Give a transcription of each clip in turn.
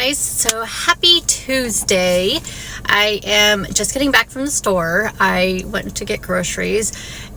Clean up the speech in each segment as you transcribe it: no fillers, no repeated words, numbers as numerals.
guys, so happy Tuesday. I am just getting back from the store. I went to get groceries.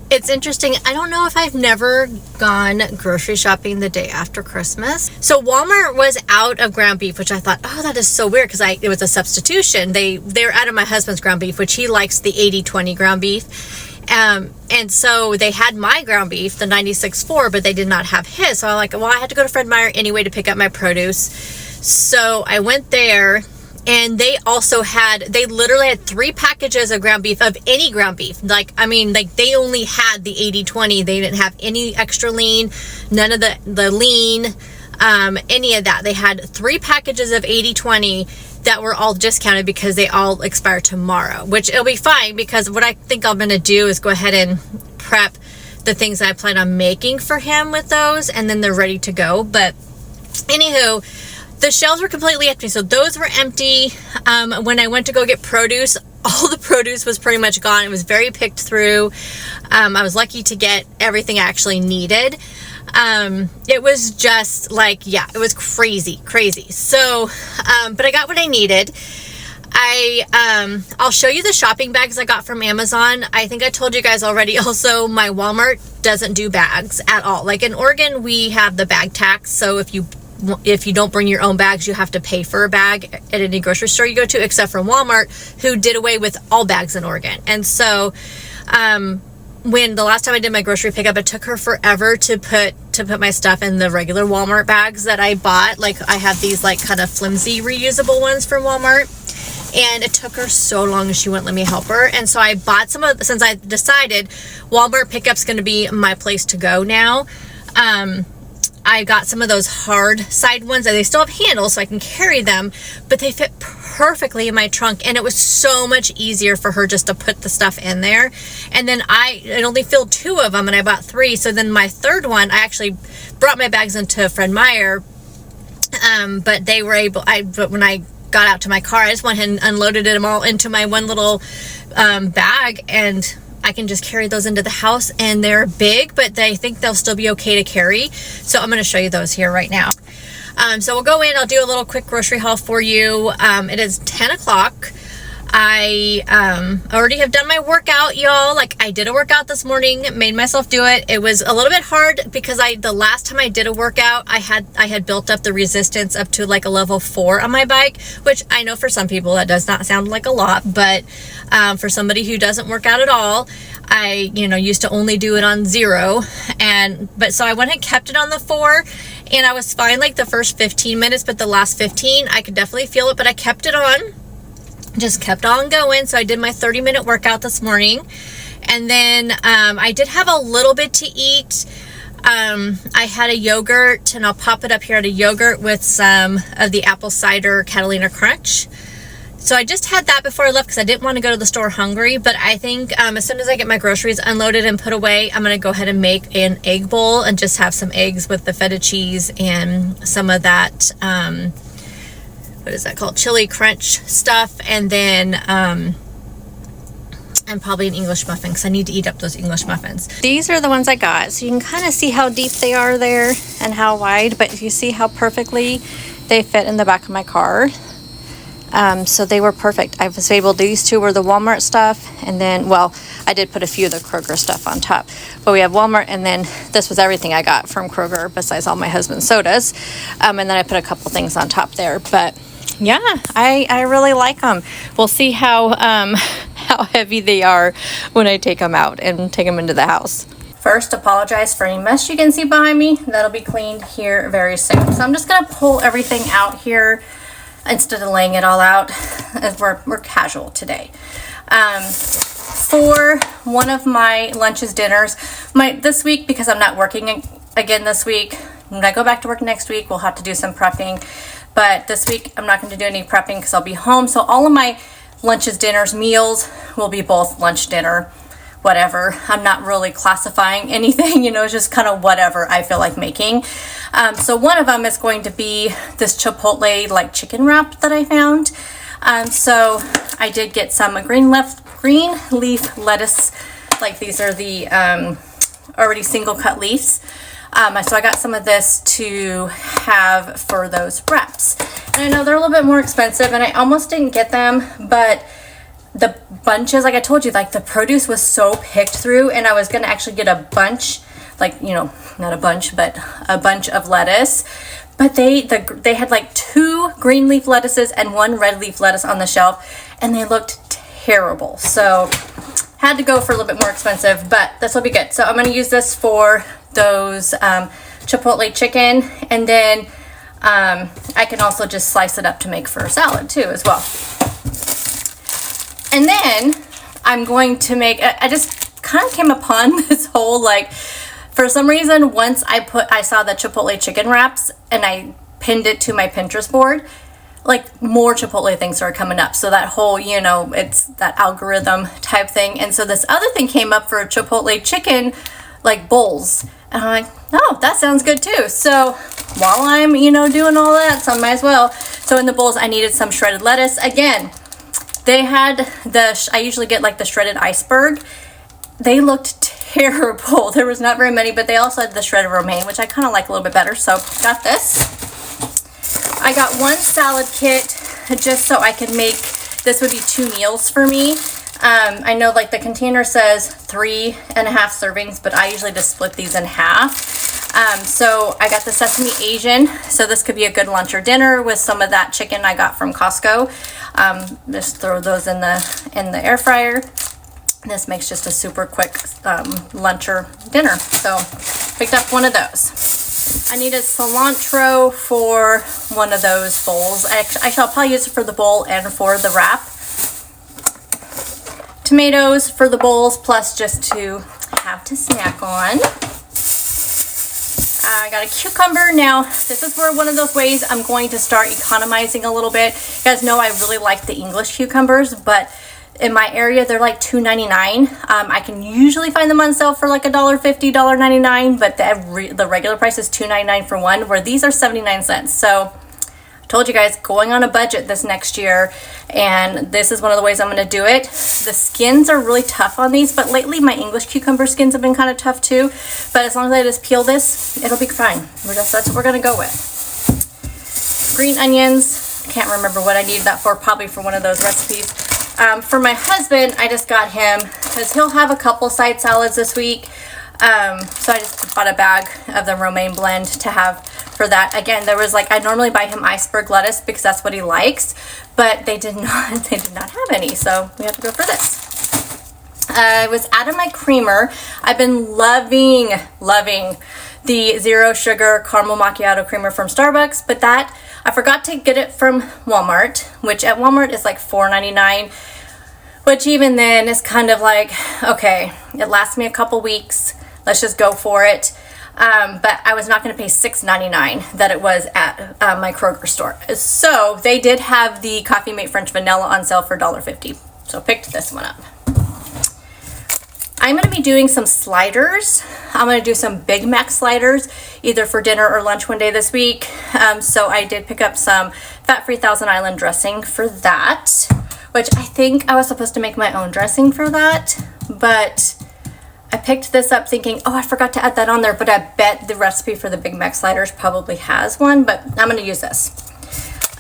It's interesting, I don't know if I've never gone grocery shopping the day after Christmas. So Walmart was out of ground beef, which I thought, oh, that is so weird, because it was a substitution. They're out of my husband's ground beef, which he likes the 80-20 ground beef. And so they had my ground beef, the 96.4, but they did not have his. So I'm like, well, I had to go to Fred Meyer anyway to pick up my produce. So I went there, and they literally had 3 packages of ground beef, of any ground beef. They only had the 80-20. They didn't have any extra lean, none of the lean, any of that. They had 3 packages of 80-20 that were all discounted because they all expire tomorrow, which it'll be fine, because what I think I'm going to do is go ahead and prep the things I plan on making for him with those, and then they're ready to go. But anywho, the shelves were completely empty, so those were empty. When I went to go get produce, all the produce was pretty much gone. It was very picked through. I was lucky to get everything I actually needed. It was just it was crazy. So, but I got what I needed. I'll show you the shopping bags I got from Amazon. I think I told you guys already. Also, my Walmart doesn't do bags at all. Like in Oregon, we have the bag tax. So if you don't bring your own bags, you have to pay for a bag at any grocery store you go to, except for Walmart, who did away with all bags in Oregon. And so, when the last time I did my grocery pickup, it took her forever to put my stuff in the regular Walmart bags that I bought. Like, I have these kind of flimsy reusable ones from Walmart, and it took her so long, and she wouldn't let me help her. And so I bought since I decided Walmart pickup's going to be my place to go now. I got some of those hard side ones, and they still have handles so I can carry them, but they fit perfectly in my trunk, and it was so much easier for her just to put the stuff in there. And then I only filled 2 of them, and I bought 3. So then my third one, I actually brought my bags into Fred Meyer, but they were able, but when I got out to my car, I just went ahead and unloaded them all into my one little bag, and I can just carry those into the house. And they're big, but I think they'll still be okay to carry. So I'm going to show you those here right now. So we'll go in, I'll do a little quick grocery haul for you. It is 10 o'clock. I already have done my workout, y'all. I did a workout this morning, made myself do it. It was a little bit hard because the last time I did a workout, I had built up the resistance up to a level 4 on my bike, which I know for some people that does not sound like a lot, but for somebody who doesn't work out at all, I used to only do it on 0, but so I went and kept it on the 4, and I was fine the first 15 minutes, but the last 15 I could definitely feel it, but I kept it on. Just kept on going. So I did my 30-minute workout this morning, and then I did have a little bit to eat. I had a yogurt, and I'll pop it up here, at a yogurt with some of the apple cider Catalina Crunch. So I just had that before I left because I didn't want to go to the store hungry. But I think as soon as I get my groceries unloaded and put away, I'm going to go ahead and make an egg bowl and just have some eggs with the feta cheese and some of that what is that called? Chili crunch stuff. And then, and probably an English muffin, because I need to eat up those English muffins. These are the ones I got. So you can kind of see how deep they are there and how wide, but you see how perfectly they fit in the back of my car. So they were perfect. I was able, these 2 were the Walmart stuff. And then, I did put a few of the Kroger stuff on top, but we have Walmart, and then this was everything I got from Kroger besides all my husband's sodas. And then I put a couple things on top there, but yeah, I really like them. We'll see how heavy they are when I take them out and take them into the house. First, apologize for any mess you can see behind me. That'll be cleaned here very soon. So I'm just gonna pull everything out here instead of laying it all out, as we're casual today. For one of my lunches, dinners, this week, because I'm not working again this week, when I go back to work next week, we'll have to do some prepping. But this week, I'm not going to do any prepping because I'll be home. So all of my lunches, dinners, meals will be both lunch, dinner, whatever. I'm not really classifying anything, it's just kind of whatever I feel like making. So one of them is going to be this Chipotle chicken wrap that I found. So I did get some green leaf lettuce. These are the already single cut leaves. So I got some of this to have for those wraps. And I know they're a little bit more expensive, and I almost didn't get them, but the bunches, like I told you, like the produce was so picked through, and I was going to actually get a bunch, like, you know, not a bunch, but a bunch of lettuce. But they had like 2 green leaf lettuces and 1 red leaf lettuce on the shelf, and they looked terrible. So had to go for a little bit more expensive, but this will be good. So I'm going to use this for those chipotle chicken, and then I can also just slice it up to make for a salad too as well. And then I'm going to make, I just kind of came upon this whole, like, for some reason, once I saw the chipotle chicken wraps and I pinned it to my Pinterest board, like more chipotle things started coming up. So that whole, you know, it's that algorithm type thing. And so this other thing came up for chipotle chicken, like bowls. And I'm like, oh, that sounds good too. So while I'm, you know, doing all that, so I might as well. So in the bowls, I needed some shredded lettuce. Again, they had I usually get like the shredded iceberg. They looked terrible. There was not very many, but they also had the shredded romaine, which I kind of like a little bit better. So got this. I got 1 salad kit just so I could make, this would be 2 meals for me. I know like the container says 3.5 servings, but I usually just split these in half. So I got the sesame Asian, so this could be a good lunch or dinner with some of that chicken I got from Costco. Just throw those in the air fryer. This makes just a super quick lunch or dinner. So picked up 1 of those. I needed cilantro for 1 of those bowls. I shall probably use it for the bowl and for the wrap. Tomatoes for the bowls, plus just to have to snack on. I got a cucumber. Now, this is where one of those ways I'm going to start economizing a little bit. You guys know I really like the English cucumbers, but in my area, they're like $2.99. I can usually find them on sale for like $1.50, $1.99, but the regular price is $2.99 for 1, where these are 79 cents. So I told you guys, going on a budget this next year, and this is one of the ways I'm going to do it. The skins are really tough on these, but lately my English cucumber skins have been kind of tough too. But as long as I just peel this, it'll be fine. That's what we're going to go with. Green onions. I can't remember what I need that for, probably for one of those recipes. For my husband, I just got him, because he'll have a couple side salads this week. So I just bought a bag of the romaine blend to have for that. Again, there was like, I normally buy him iceberg lettuce because that's what he likes, but they did not have any, so we have to go for this. I was out of my creamer. I've been loving the zero sugar caramel macchiato creamer from Starbucks, but that I forgot to get it from Walmart, which at Walmart is like $4.99, which even then is kind of like, okay, it lasts me a couple weeks. Let's just go for it. But I was not going to pay $6.99 that it was at my Kroger store. So they did have the Coffee Mate French Vanilla on sale for $1.50. So picked this one up. I'm going to be doing some sliders. I'm going to do some Big Mac sliders, either for dinner or lunch one day this week. So I did pick up some fat-free Thousand Island dressing for that, which I think I was supposed to make my own dressing for that, but I picked this up thinking, oh, I forgot to add that on there, but I bet the recipe for the Big Mac sliders probably has one, but I'm going to use this.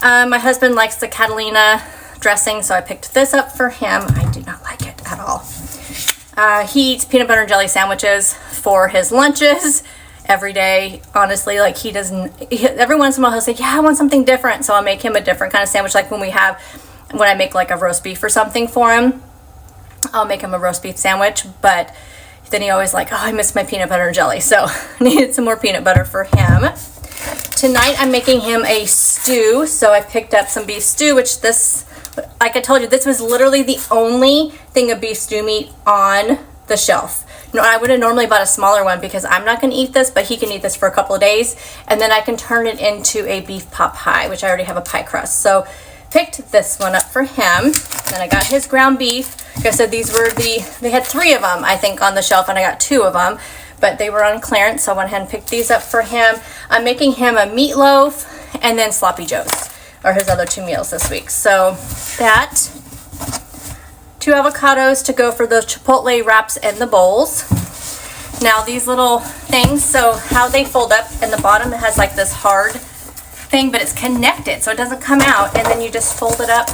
My husband likes the Catalina dressing, so I picked this up for him. I do not like it at all. He eats peanut butter and jelly sandwiches for his lunches every day. Honestly, like every once in a while he'll say, yeah, I want something different. So I'll make him a different kind of sandwich. Like when I make like a roast beef or something for him, I'll make him a roast beef sandwich. But then he always like, oh, I miss my peanut butter and jelly. So I needed some more peanut butter for him. Tonight I'm making him a stew. So I picked up some beef stew, which like I told you, this was literally the only thing of beef stew meat on the shelf. You know, I would have normally bought a smaller one because I'm not going to eat this, but he can eat this for a couple of days. And then I can turn it into a beef pot pie, which I already have a pie crust. So picked this one up for him. Then I got his ground beef. Like I said, they had 3 of them, I think, on the shelf, and I got 2 of them. But they were on clearance, so I went ahead and picked these up for him. I'm making him a meatloaf and then sloppy joes are his other 2 meals this week. So that, 2 avocados to go for those chipotle wraps and the bowls. Now these little things, so how they fold up in the bottom, it has like this hard thing, but it's connected so it doesn't come out, and then you just fold it up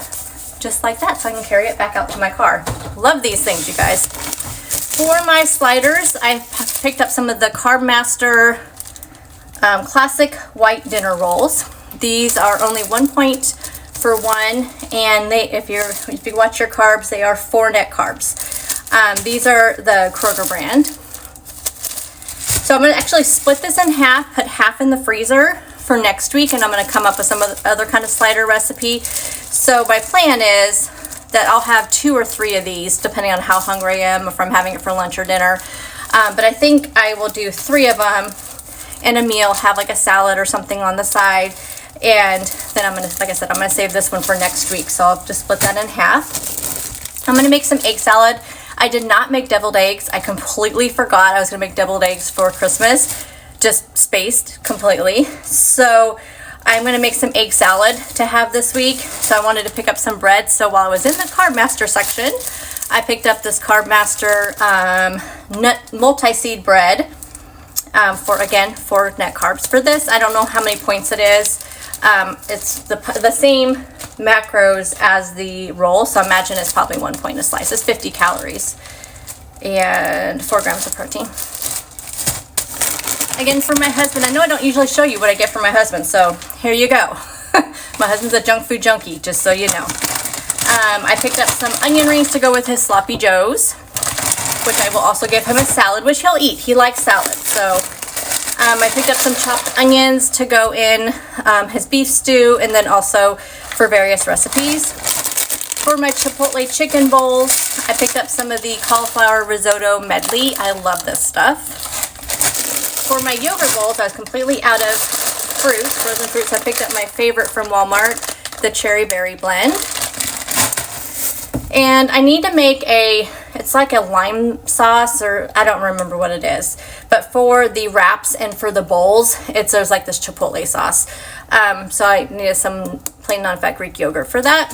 just like that so I can carry it back out to my car. Love these things, you guys. For my sliders, I picked up some of the Carb Master classic white dinner rolls. These are only 1 point for one, and they, if you watch your carbs, they are 4 net carbs. These are the Kroger brand. So I'm going to actually split this in half, put half in the freezer for next week, and I'm going to come up with some other kind of slider recipe. So my plan is that I'll have 2 or 3 of these, depending on how hungry I am, if I'm having it for lunch or dinner. But I think I will do 3 of them in a meal, have like a salad or something on the side. And then I'm going to, like I said, I'm going to save this one for next week. So I'll just split that in half. I'm going to make some egg salad. I did not make deviled eggs. I completely forgot I was going to make deviled eggs for Christmas. Just spaced completely. So I'm going to make some egg salad to have this week. So I wanted to pick up some bread. So while I was in the Carb Master section, I picked up this Carb Master nut multi-seed bread for 4 net carbs. For this, I don't know how many points it is. It's the same macros as the roll, so I imagine it's probably 1 point a slice. It's 50 calories and 4 grams of protein. Again, for my husband, I know I don't usually show you what I get for my husband, so here you go. My husband's a junk food junkie, just so you know. I picked up some onion rings to go with his sloppy joes, which I will also give him a salad, which he'll eat. He likes salad, so I picked up some chopped onions to go in his beef stew, and then also for various recipes. For my Chipotle chicken bowls, I picked up some of the cauliflower risotto medley. I love this stuff. For my yogurt bowls, I was completely out of frozen fruits. I picked up my favorite from Walmart, the cherry berry blend. And I need to make it's like a lime sauce, or I don't remember what it is. But for the wraps and for the bowls, there's like this Chipotle sauce. So I needed some plain non-fat Greek yogurt for that.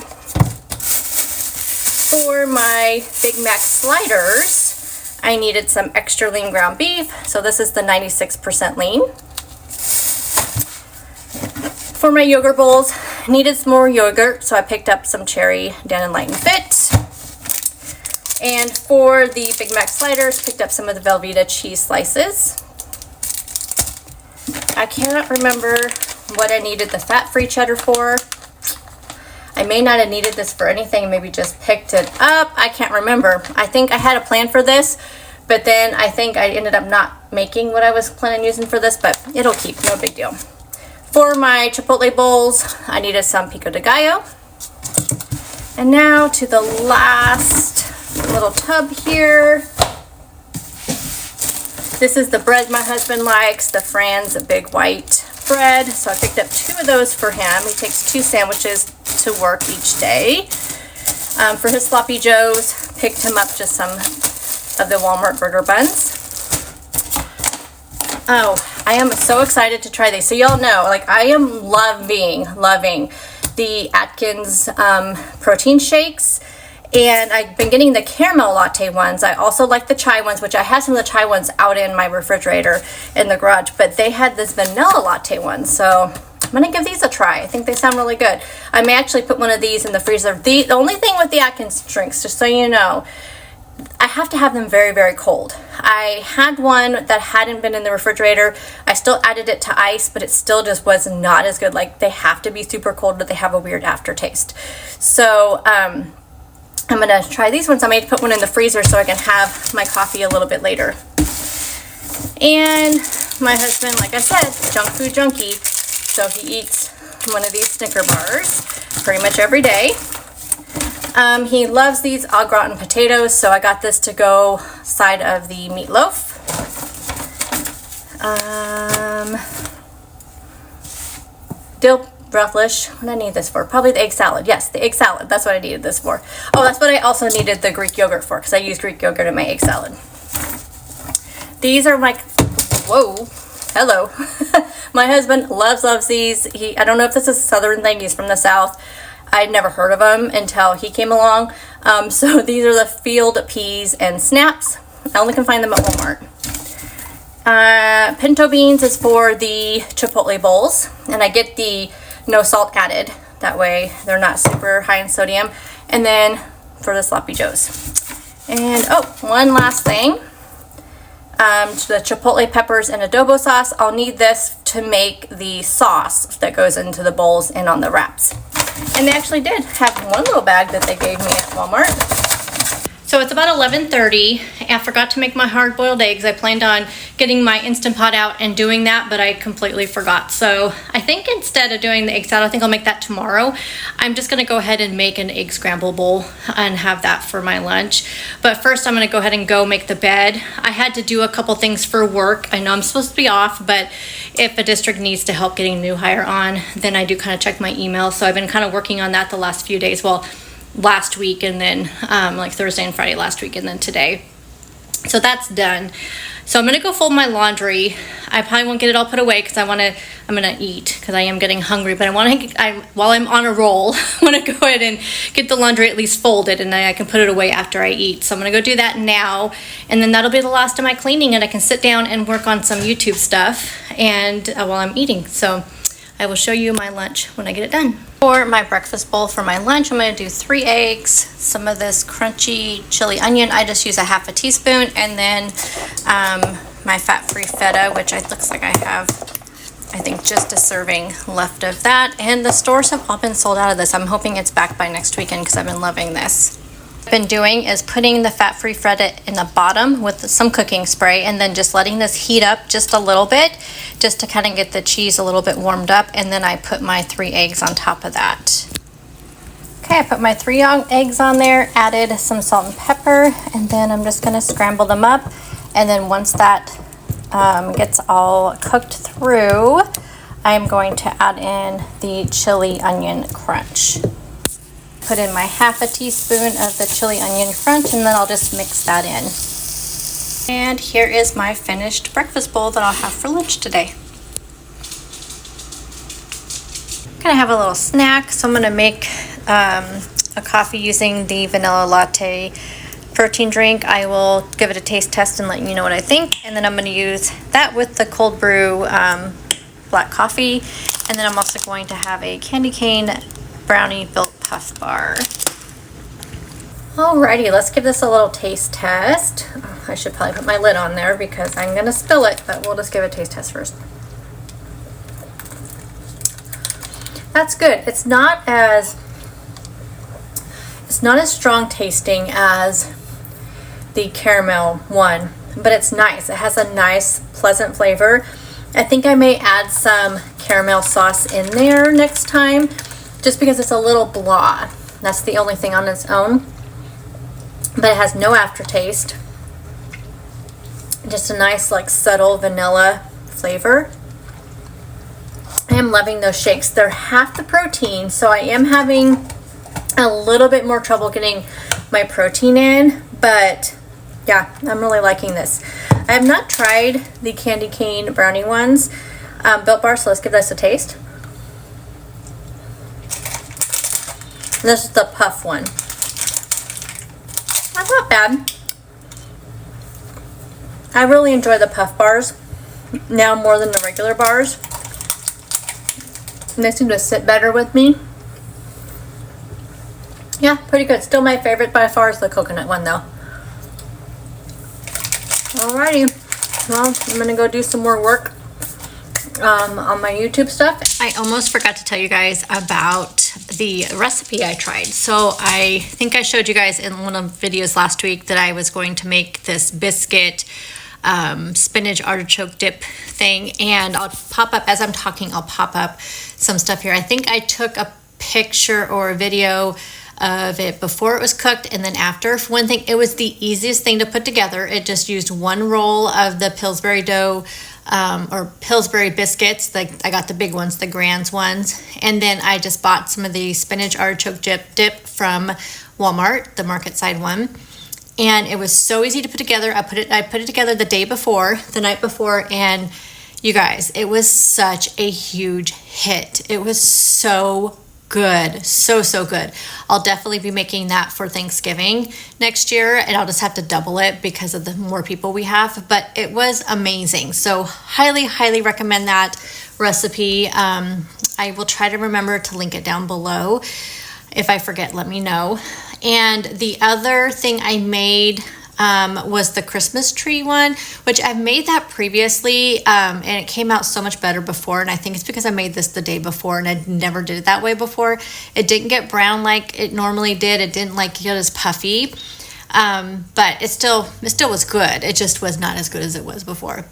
For my Big Mac sliders, I needed some extra lean ground beef. So this is the 96% lean. For my yogurt bowls, needed some more yogurt, so I picked up some cherry Dannon Light and Fit. And for the Big Mac sliders, picked up some of the Velveeta cheese slices. I cannot remember what I needed the fat-free cheddar for. I may not have needed this for anything, maybe just picked it up. I can't remember. I think I had a plan for this, but then I think I ended up not making what I was planning on using for this, but it'll keep, no big deal. For my Chipotle bowls, I needed some pico de gallo. And now to the last little tub here. This is the bread my husband likes, the Franz Big White bread. So I picked up 2 of those for him. He takes 2 sandwiches to work each day. For his sloppy joes, picked him up just some of the Walmart burger buns. Oh, I am so excited to try these. So y'all know, like, I am loving the Atkins protein shakes. And I've been getting the caramel latte ones. I also like the chai ones, which I have some of the chai ones out in my refrigerator in the garage. But they had this vanilla latte one. So I'm going to give these a try. I think they sound really good. I may actually put one of these in the freezer. The only thing with the Atkins drinks, just so you know, I have to have them very, very cold. I had one that hadn't been in the refrigerator. I still added it to ice, but it still just was not as good. Like, they have to be super cold, but they have a weird aftertaste. So, I'm going to try these ones. I may put one in the freezer so I can have my coffee a little bit later. And my husband, like I said, junk food junkie. So he eats one of these Snicker bars pretty much every day. He loves these au gratin potatoes, so I got this to go side of the meatloaf. Dill relish. What did I need this for? Probably the egg salad. Yes, the egg salad. That's what I needed this for. Oh, that's what I also needed the Greek yogurt for, because I use Greek yogurt in my egg salad. These are my... Whoa. Hello. My husband loves these. I don't know if this is a southern thing. He's from the south. I'd never heard of them until he came along. So these are the field peas and snaps. I only can find them at Walmart. Pinto beans is for the Chipotle bowls, and I get the no salt added. That way they're not super high in sodium. And then for the Sloppy Joes. And oh, one last thing. The Chipotle peppers and adobo sauce. I'll need this to make the sauce that goes into the bowls and on the wraps. And they actually did have one little bag that they gave me at Walmart. So it's about 11:30. I forgot to make my hard-boiled eggs. I planned on getting my Instant Pot out and doing that, but I completely forgot. So I think instead of doing the egg salad, I think I'll make that tomorrow. I'm just gonna go ahead and make an egg scramble bowl and have that for my lunch. But first I'm gonna go ahead and go make the bed. I had to do a couple things for work. I know I'm supposed to be off, but if a district needs to help getting new hire on, then I do kind of check my email. So I've been kind of working on that the last few days. Well, last week, and then like Thursday and Friday last week, and then today. So that's done. So I'm gonna go fold my laundry. I probably won't get it all put away because I'm gonna eat because I am getting hungry. But while I'm on a roll, I want to go ahead and get the laundry at least folded, and then I can put it away after I eat. So I'm gonna go do that now, and then that'll be the last of my cleaning, and I can sit down and work on some YouTube stuff and while I'm eating. So I will show you my lunch when I get it done. For my breakfast bowl for my lunch, I'm going to do 3 eggs, some of this crunchy chili onion. I just use a half a teaspoon, and then my fat-free feta, which looks like I have, I think, just a serving left of that. And the stores have all been sold out of this. I'm hoping it's back by next weekend because I've been loving this. Been doing is putting the fat-free feta in the bottom with some cooking spray, and then just letting this heat up just a little bit just to kind of get the cheese a little bit warmed up, and then I put my 3 eggs on top of that. Okay, I put my 3 eggs on there, added some salt and pepper, and then I'm just going to scramble them up. And then once that gets all cooked through, I'm going to add in the chili onion crunch. Put in my half a teaspoon of the chili onion crunch, and then I'll just mix that in. And here is my finished breakfast bowl that I'll have for lunch today. I'm gonna have a little snack, so I'm gonna make a coffee using the vanilla latte protein drink. I will give it a taste test and let you know what I think, and then I'm gonna use that with the cold brew black coffee, and then I'm also going to have a candy cane brownie built puff bar. Alrighty, let's give this a little taste test. Oh, I should probably put my lid on there because I'm gonna spill it, but we'll just give a taste test first. That's good. It's not as strong tasting as the caramel one, but it's nice. It has a nice, pleasant flavor. I think I may add some caramel sauce in there next time, just because it's a little blah. That's the only thing on its own. But it has no aftertaste. Just a nice, like, subtle vanilla flavor. I am loving those shakes. They're half the protein, so I am having a little bit more trouble getting my protein in, but yeah, I'm really liking this. I have not tried the candy cane brownie ones, Built Bar, so let's give this a taste. This is the puff one. That's not bad. I really enjoy the puff bars now more than the regular bars. And they seem to sit better with me. Yeah, pretty good. Still my favorite by far is the coconut one though. Alrighty. Well, I'm going to go do some more work on my YouTube stuff. I almost forgot to tell you guys about the recipe I tried. So I think I showed you guys in one of the videos last week that I was going to make this biscuit spinach artichoke dip thing, and I'll pop up as I'm talking, I'll pop up some stuff here. I think I took a picture or a video of it before it was cooked and then after. For one thing, it was the easiest thing to put together. It just used one roll of the Pillsbury dough or Pillsbury biscuits. Like, I got the big ones, the Grands ones, and then I just bought some of the spinach artichoke dip from Walmart, the market side one. And it was so easy to put together. I put it together the night before, and you guys, it was such a huge hit. It was so good. So, so good. I'll definitely be making that for Thanksgiving next year, and I'll just have to double it because of the more people we have, but it was amazing. So highly, highly recommend that recipe. I will try to remember to link it down below. If I forget, let me know. And the other thing I made was the Christmas tree one, which I've made that previously, and it came out so much better before. And I think it's because I made this the day before and I never did it that way before. It didn't get brown like it normally did. It didn't like get as puffy, but it still was good. It just was not as good as it was before.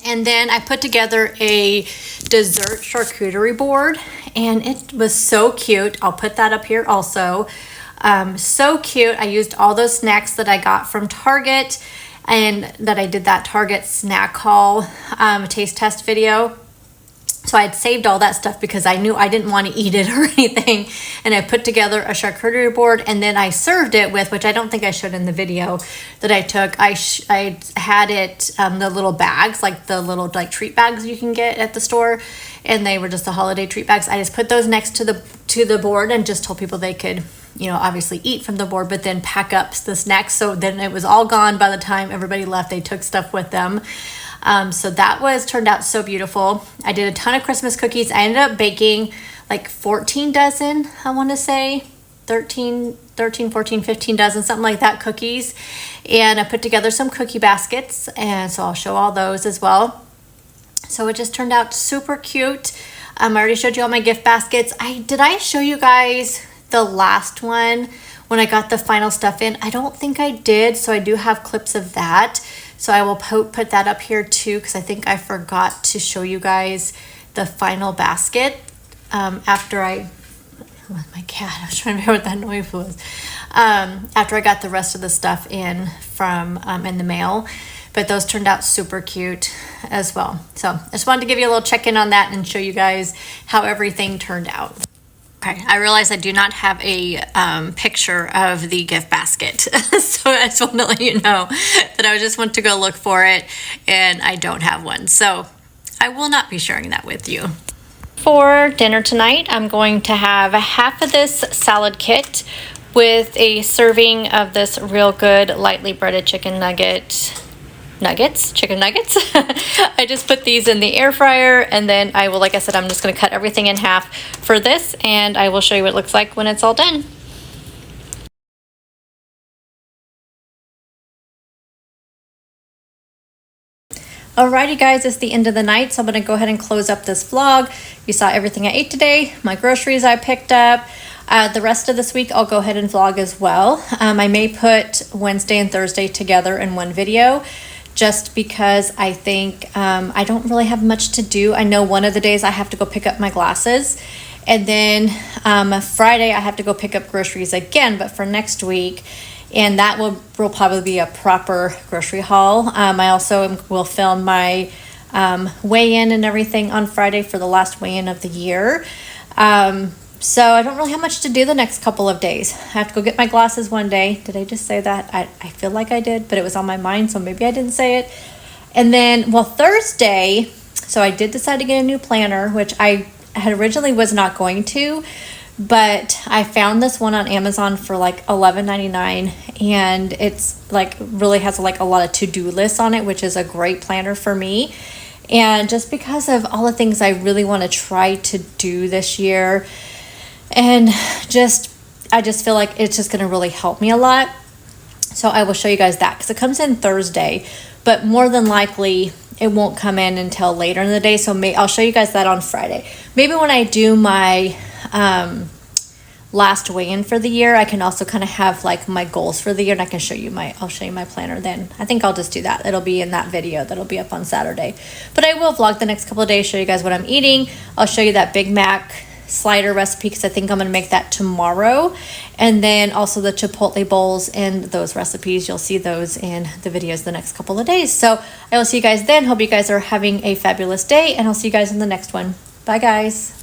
And then I put together a dessert charcuterie board, and it was so cute. I'll put that up here also. So cute. I used all those snacks that I got from Target, and that I did that Target snack haul taste test video. So I had saved all that stuff because I knew I didn't want to eat it or anything. And I put together a charcuterie board, and then I served it with, which I don't think I showed in the video that I took. I had it, the little bags, like the little like treat bags you can get at the store. And they were just the holiday treat bags. I just put those next to the board and just told people they could, obviously eat from the board, but then pack up the snacks. So then it was all gone by the time everybody left. They took stuff with them. So that turned out so beautiful. I did a ton of Christmas cookies. I ended up baking like 14 dozen, I want to say 13, 14, 15 dozen, something like that, cookies. And I put together some cookie baskets, and so I'll show all those as well. So it just turned out super cute. I already showed you all my gift baskets. Did I show you guys the last one when I got the final stuff in? I don't think I did, so I do have clips of that. So I will put that up here too, because I think I forgot to show you guys the final basket after I, oh my cat, I was trying to figure out what that noise was. After I got the rest of the stuff in from in the mail. But those turned out super cute as well. So I just wanted to give you a little check-in on that and show you guys how everything turned out. Okay, I realize I do not have a picture of the gift basket. So I just want to let you know that I just went to go look for it and I don't have one. So I will not be sharing that with you. For dinner tonight, I'm going to have half of this salad kit with a serving of this real good lightly breaded chicken nuggets. I just put these in the air fryer, and then I will, like I said, I'm just going to cut everything in half for this, and I will show you what it looks like when it's all done. Alrighty guys, it's the end of the night, so I'm going to go ahead and close up this vlog. You saw everything I ate today, my groceries I picked up. The rest of this week I'll go ahead and vlog as well. I may put Wednesday and Thursday together in one video, just because I think I don't really have much to do. I know one of the days I have to go pick up my glasses, and then Friday I have to go pick up groceries again, but for next week, and that will probably be a proper grocery haul. I also will film my weigh-in and everything on Friday for the last weigh-in of the year. So I don't really have much to do the next couple of days. I have to go get my glasses one day. Did I just say that? I feel like I did, but it was on my mind, so maybe I didn't say it. And then, Thursday, so I did decide to get a new planner, which I had originally was not going to, but I found this one on Amazon for like $11.99, and it's like really has like a lot of to-do lists on it, which is a great planner for me. And just because of all the things I really want to try to do this year, and I just feel like it's just going to really help me a lot. So I will show you guys that because it comes in Thursday, but more than likely it won't come in until later in the day. So I'll show you guys that on Friday. Maybe when I do my last weigh-in for the year, I can also kind of have like my goals for the year, and I'll show you my planner then. I think I'll just do that. It'll be in that video that'll be up on Saturday. But I will vlog the next couple of days, show you guys what I'm eating. I'll show you that Big Mac slider recipe because I think I'm going to make that tomorrow, and then also the Chipotle bowls and those recipes. You'll see those in the videos the next couple of days. So I will see you guys then. Hope you guys are having a fabulous day, and I'll see you guys in the next one. Bye guys.